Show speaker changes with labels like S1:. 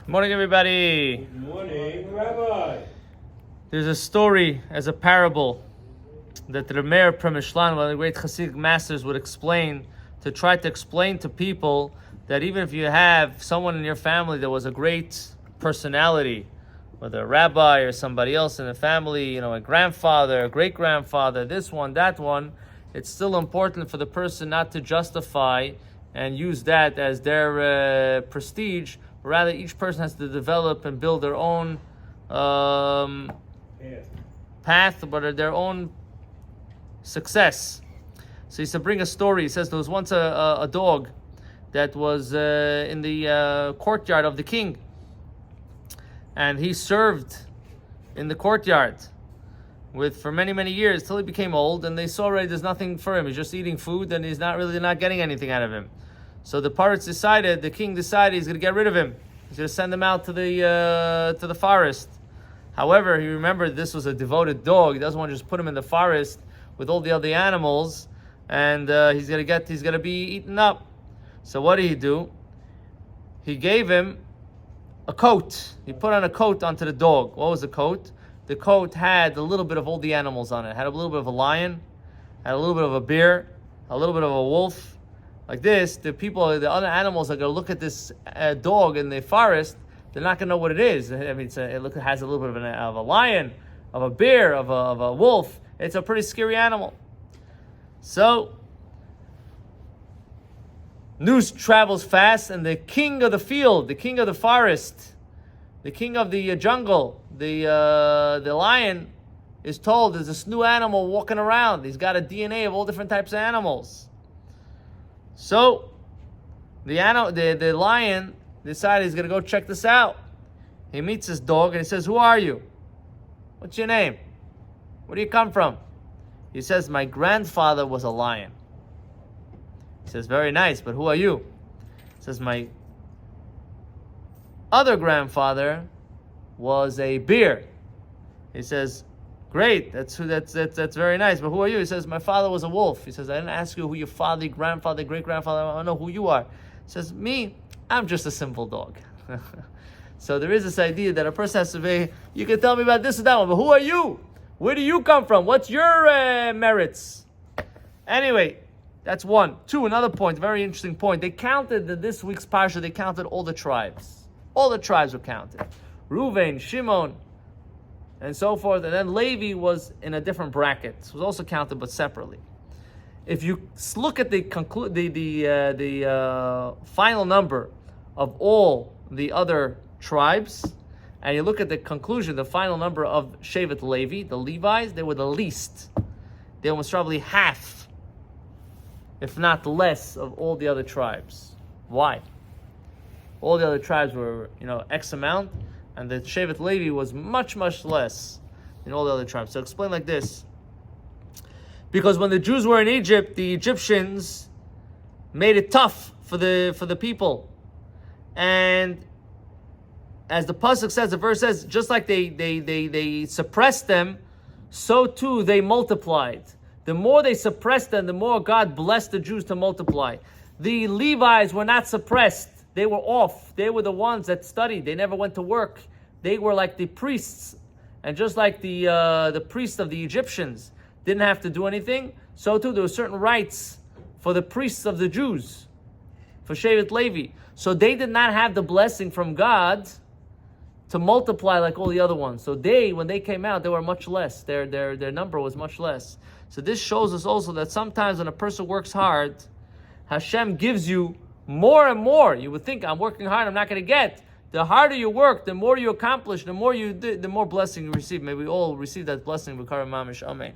S1: Good morning, everybody.
S2: Good morning, Rabbi.
S1: There's a story as a parable that the Meir Premishlan, one of the great Hasidic masters, would explain to try to explain to people that even if you have someone in your family that was a great personality, whether a rabbi or somebody else in the family, a grandfather, a great-grandfather, this one, that one, it's still important for the person not to justify and use that as their prestige. Rather, each person has to develop and build their own path, but their own success. So he used to bring a story. He says there was once a dog that was in the courtyard of the king. And he served in the courtyard for many, many years till he became old, and they saw already there's nothing for him. He's just eating food, and they're not getting anything out of him. So the king decided he's going to get rid of him. He's going to send him out to the forest. However, he remembered this was a devoted dog. He doesn't want to just put him in the forest with all the other animals, and he's going to be eaten up. So what did he do? He gave him a coat. He put on a coat onto the dog. What was the coat? The coat had a little bit of all the animals on it. It had a little bit of a lion, had a little bit of a bear, a little bit of a wolf. Like this, the other animals are going to look at this dog in the forest. They're not going to know what it is. I mean, it has a little bit of a lion, of a bear, of a wolf. It's a pretty scary animal. So, news travels fast, and the king of the field, the king of the forest, the king of the jungle, the lion, is told there's this new animal walking around. He's got a DNA of all different types of animals. So, the lion decided he's going to go check this out. He meets this dog and he says, "Who are you? What's your name? Where do you come from?" He says, "My grandfather was a lion." He says, "Very nice, but who are you?" He says, "My other grandfather was a bear." He says, "Great, that's very nice, but who are you?" He says, "My father was a wolf." He says, "I didn't ask you who your father, grandfather, great-grandfather, I don't know who you are." He says, "Me, I'm just a simple dog." So there is this idea that a person has to be, you can tell me about this or that one, but who are you? Where do you come from? What's your merits? Anyway, that's one. Two, another point, very interesting point. They counted this week's parsha, they counted all the tribes. All the tribes were counted. Reuven, Shimon, and so forth. And then Levi was in a different bracket. It was also counted, but separately. If you look at the final number of all the other tribes, and you look at the conclusion, the final number of Shevet Levi, the Levites, they were the least. They were probably half, if not less, of all the other tribes. Why? All the other tribes were, X amount, and the Shevet Levi was much, much less than all the other tribes. So explain like this. Because when the Jews were in Egypt, the Egyptians made it tough for the people. And as the pasuk says, the verse says, just like they suppressed them, so too they multiplied. The more they suppressed them, the more God blessed the Jews to multiply. The Levites were not suppressed. They were off. They were the ones that studied. They never went to work. They were like the priests. And just like the priests of the Egyptians didn't have to do anything, so too there were certain rights for the priests of the Jews, for Shevet Levi. So they did not have the blessing from God to multiply like all the other ones. So when they came out, they were much less. Their number was much less. So this shows us also that sometimes when a person works hard, Hashem gives you more and more. You would think, I'm working hard, I'm not going to get. The harder you work, the more you accomplish, the more blessing you receive. May we all receive that blessing. Amen.